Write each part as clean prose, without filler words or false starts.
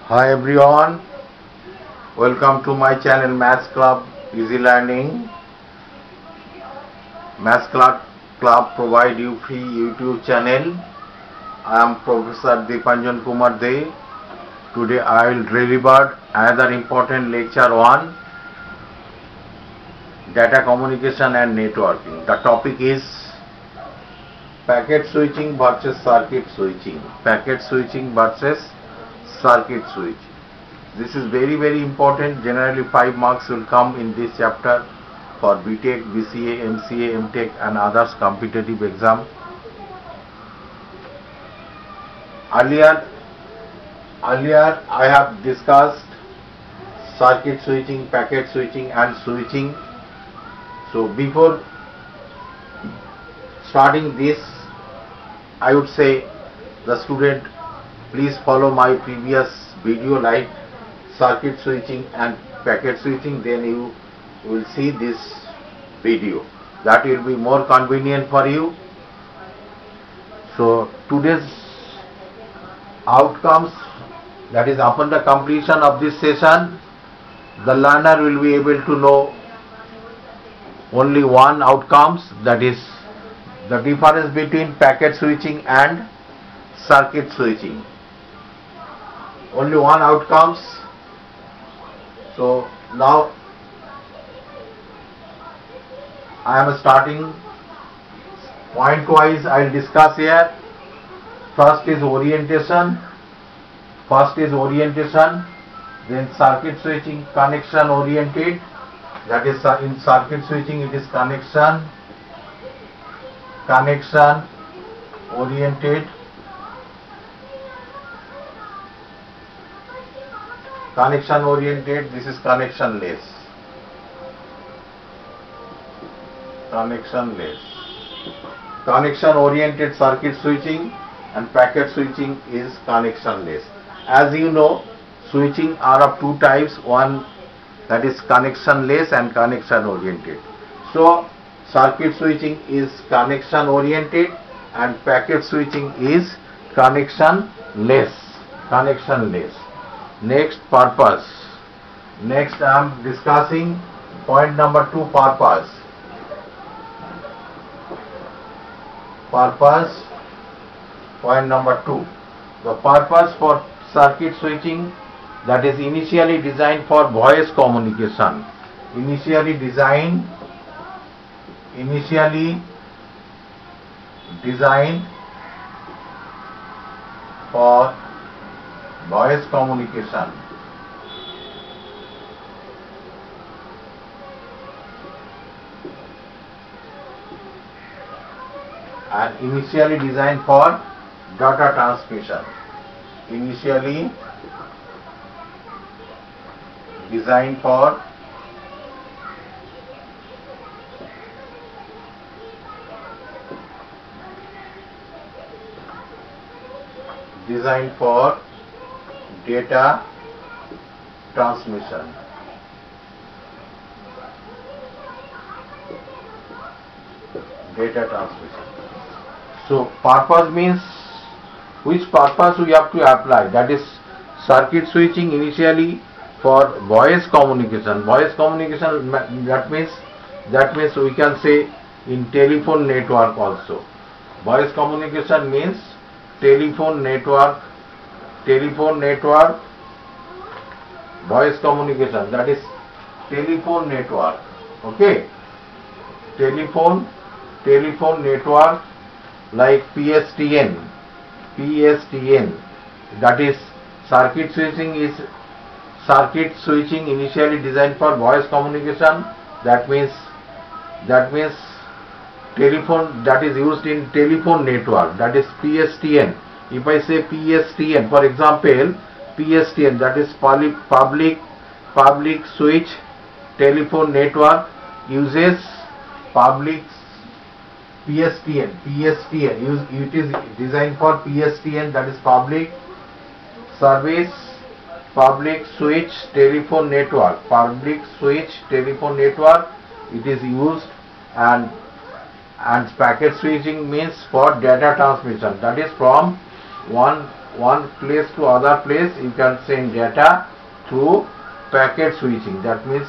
Hi everyone, welcome to my channel Maths Club Easy Learning. Maths Club provide you free YouTube channel. I am Professor Deepanjan Kumar De. Today I will deliver another important lecture on data communication and networking. The topic is packet switching versus circuit switching. Packet switching versus circuit switch. This is very important. Generally 5 marks will come in this chapter for BTech, BCA, MCA, MTech and others competitive exam. Earlier I have discussed circuit switching, packet switching and switching. So before starting this, I would say the student, please follow my previous video like circuit switching and packet switching, then you will see this video. That will be more convenient for you. So today's outcomes, that is upon the completion of this session, the learner will be able to know only one outcomes, that is the difference between packet switching and circuit switching. Only one outcomes. So now I am starting point wise. I will discuss here. First is orientation. Then circuit switching, connection oriented. That is in circuit switching it is connection oriented. Connection oriented, this is connectionless. Connection oriented circuit switching and packet switching is connectionless. As you know, switching are of two types, one that is connectionless and connection oriented. So circuit switching is connection oriented and packet switching is connectionless. Next, purpose. Next I am discussing point number 2, purpose. Point number 2. The purpose for circuit switching, that is initially designed for voice communication. Initially designed for voice communication. And initially designed for data transmission. Initially designed for data transmission. So purpose means which purpose we have to apply, that is circuit switching initially for voice communication. That means we can say in telephone network also. Voice communication means telephone network, voice communication, that is telephone network. Okay, telephone network like PSTN, that is circuit switching initially designed for voice communication. That means telephone, that is used in telephone network, that is PSTN. If I say PSTN, for example, PSTN, that is public switch telephone network, uses public PSTN. It is designed for PSTN, that is public switch telephone network. It is used, and packet switching means for data transmission, that is from one one place to other place, you can send data through packet switching. That means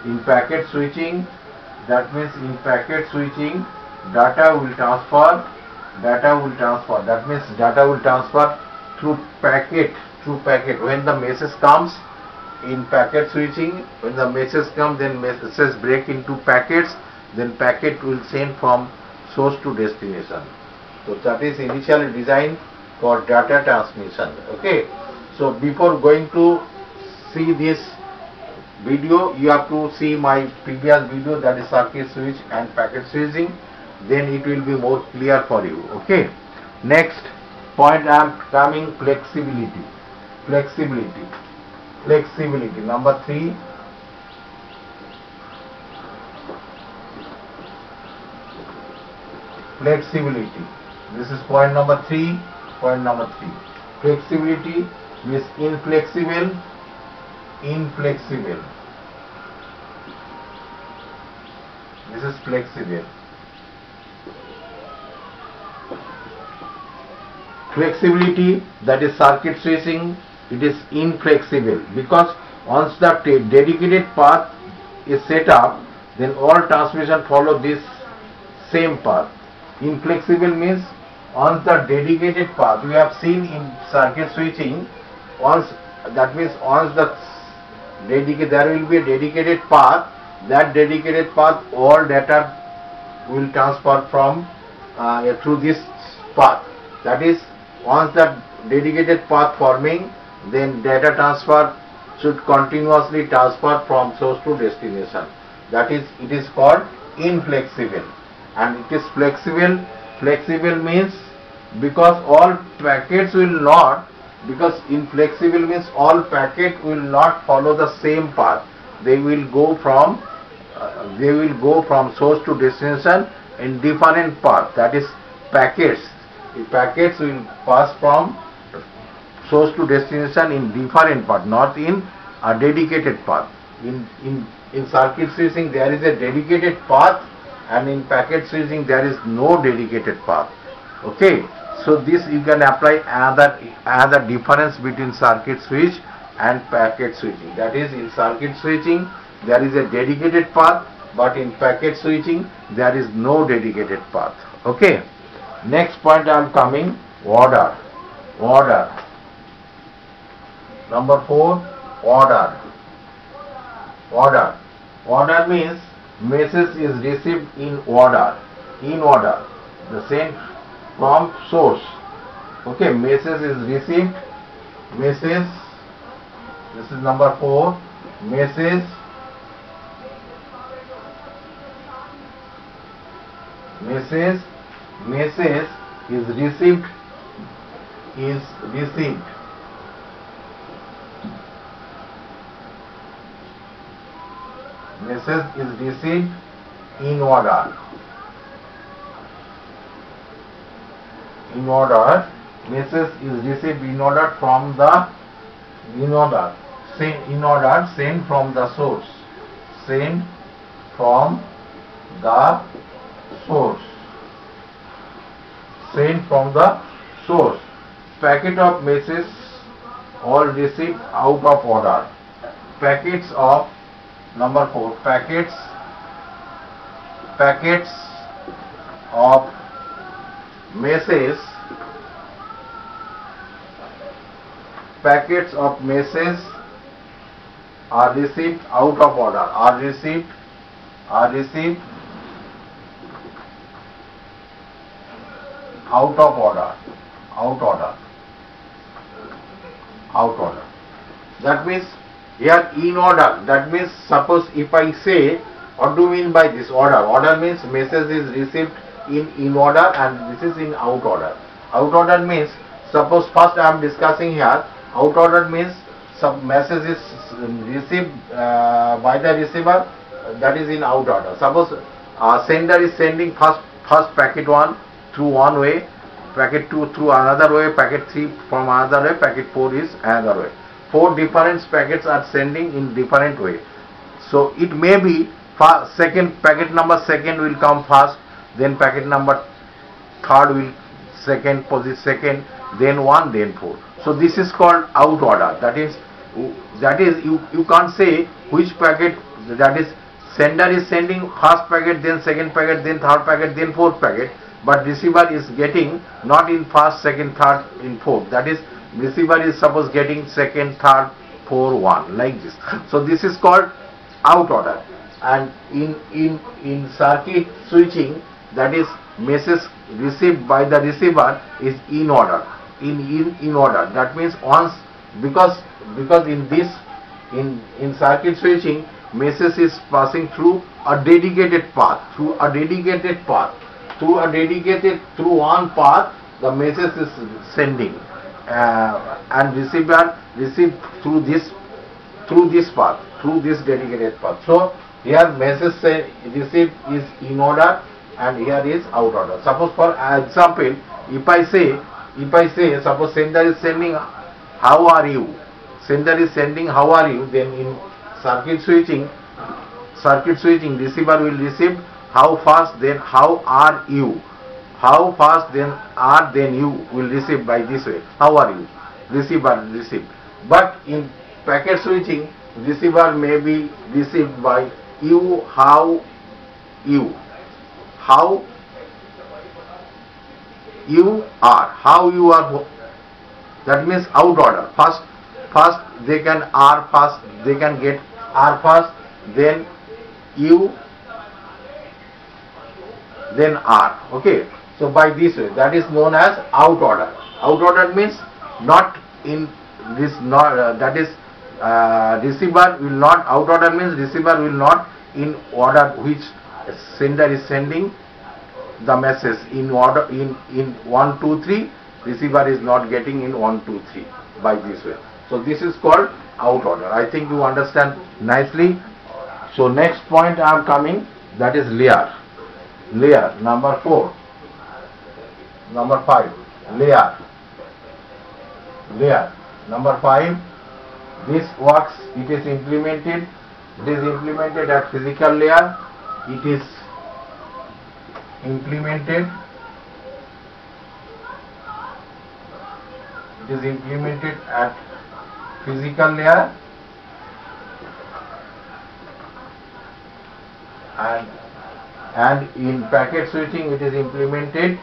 in packet switching, data will transfer. That means data will transfer through packet. When the message comes in packet switching, when the message comes, then messages break into packets. Then packet will send from source to destination. So that is initially designed for data transmission. Okay. So before going to see this video, you have to see my previous video, that is circuit switch and packet switching. Then it will be more clear for you. Okay. Next point I am coming, flexibility. Number 3. Flexibility. This is point number 3. Flexibility means inflexible. This is flexible. Flexibility, that is circuit switching, it is inflexible because once the dedicated path is set up, then all transmission follow this same path. Inflexible means once the dedicated path, we have seen in circuit switching, there will be a dedicated path. That dedicated path, all data will transfer from through this path. That is, once the dedicated path forming, then data transfer should continuously transfer from source to destination. That is, it is called inflexible. And it is flexible. Flexible means because all packets will not, because inflexible means all packet will not follow the same path. They will go from source to destination in different path. That is packets. The packets will pass from source to destination in different path, not in a dedicated path. In circuit switching there is a dedicated path, and in packet switching there is no dedicated path. Okay, so this you can apply another difference between circuit switch and packet switching. That is, in circuit switching there is a dedicated path, but in packet switching there is no dedicated path. Okay. Next point I am coming, order. Number 4, order. Order means message is received in order. The same from source. Okay, message is received. This is number 4. Message is received. Message is received in order. Message is received in order from the sent from the source. Sent from the source. Packet of message all received out of order. Packets of number 4. Packets of message are received out of order. Are received out of order. That means here in order. That means suppose if I say, what do you mean by this order? Order means message is received in order and this is in out order. Out order means, suppose first I am discussing here, out order means some message is received by the receiver, that is in out order. Suppose sender is sending first packet 1 through one way, packet 2 through another way, packet 3 from another way, packet 4 is another way. 4 different packets are sending in different way. So it may be packet number 2 will come first, then packet number 3 will second, then 1, then 4. So this is called out order. That is you can't say which packet, that is sender is sending first packet, then second packet, then third packet, then fourth packet, but receiver is getting not in first, second, third, in fourth. That is receiver is suppose getting second, third, 4, 1, like this. So this is called out order. And in circuit switching, that is message received by the receiver is in order. In order. That means once, because in this in circuit switching, message is passing through a dedicated path, through one path the message is sending, and receiver receive through this path, through this dedicated path. So here message received is in order and here is out order. Suppose for example, if I say suppose sender is sending how are you, sender is sending how are you, then in circuit switching receiver will receive how fast, then how are you, how fast, then are, then you will receive by this way, how are you, receiver receive. But in packet switching, receiver may be received by you, how you are, that means out order. First they can are first, they can get are first, then you, then are. Okay, so by this way, that is known as out order. Out order means not in this, not that is receiver will not, out order means receiver will not in order which sender is sending the message in order in 1, 2, 3, receiver is not getting in 1, 2, 3 by this way. So this is called out order. I think you understand nicely. So next point I am coming, that is layer. Number 4. Number 5, layer. Number 5, this works, it is implemented at physical layer. It is implemented at physical layer, and in packet switching it is implemented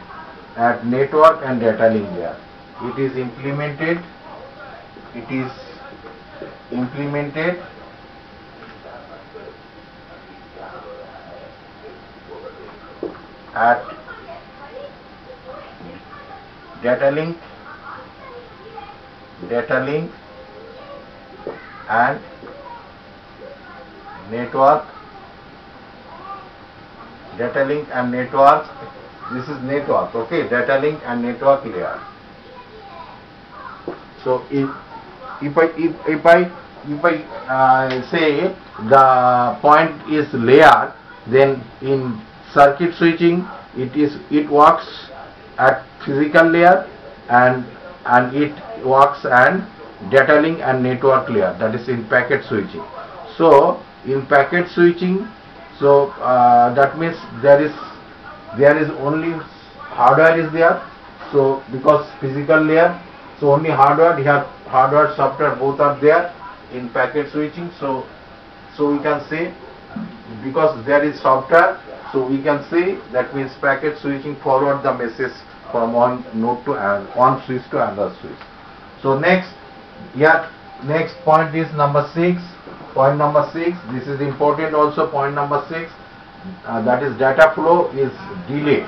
at network and data link layer. It is implemented at data link and network. Data link and network, this is network, okay, data link and network layer. So if I say the point is layer, then in circuit switching it works at physical layer and it works and data link and network layer, that is in packet switching. So in packet switching, so that means there is only hardware is there. So because physical layer, so only hardware, here hardware, software both are there in packet switching. So we can say, because there is software, so we can say that means packet switching forward the message from one node to one switch to another switch. So next point is number 6. Point number 6, this is important also. Point number 6, that is data flow is delay.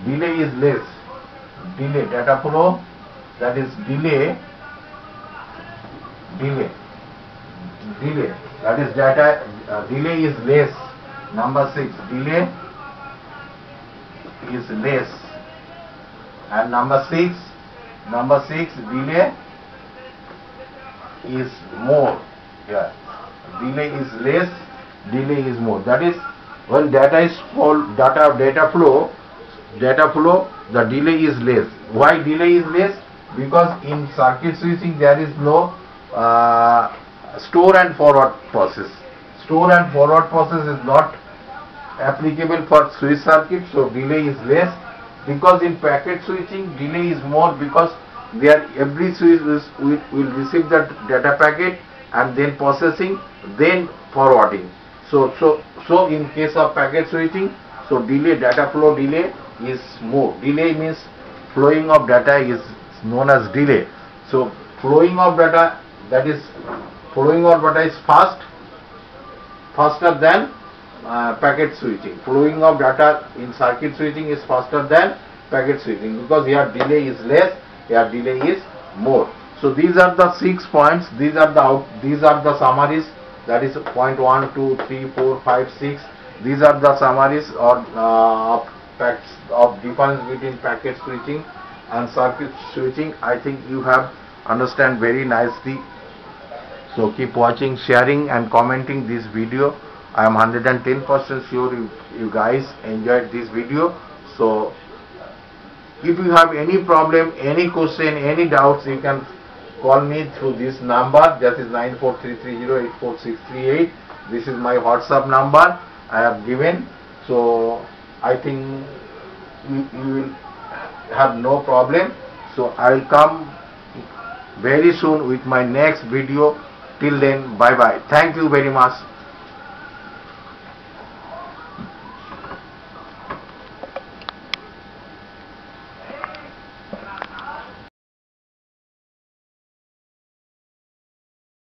Delay is less. Delay, data flow, that is delay. That is data, delay is less. Number 6, delay is less. And number 6, delay is more. Yeah. Delay is less, delay is more. That is when data flow, the delay is less. Why delay is less? Because in circuit switching there is no store and forward process. Store and forward process is not applicable for switch circuit, so delay is less. Because in packet switching delay is more, because there every switch will receive that data packet and then processing, then forwarding. So in case of packet switching, so delay, data flow delay is more. Delay means flowing of data is known as delay. So flowing of data, that is flowing of data is faster than packet switching. Flowing of data in circuit switching is faster than packet switching, because here delay is less, here delay is more. So these are the 6 points. These are the summaries. That is point 1, 2, 3, 4, 5, 6. These are the summaries of difference between packet switching and circuit switching. I think you have understand very nicely. So keep watching, sharing and commenting this video. I am 110% sure you guys enjoyed this video. So if you have any problem, any question, any doubts, you can call me through this number, that is 943308468. This is my WhatsApp number I have given. So I think you will have no problem. So I will come very soon with my next video. Till then, bye bye. Thank you very much.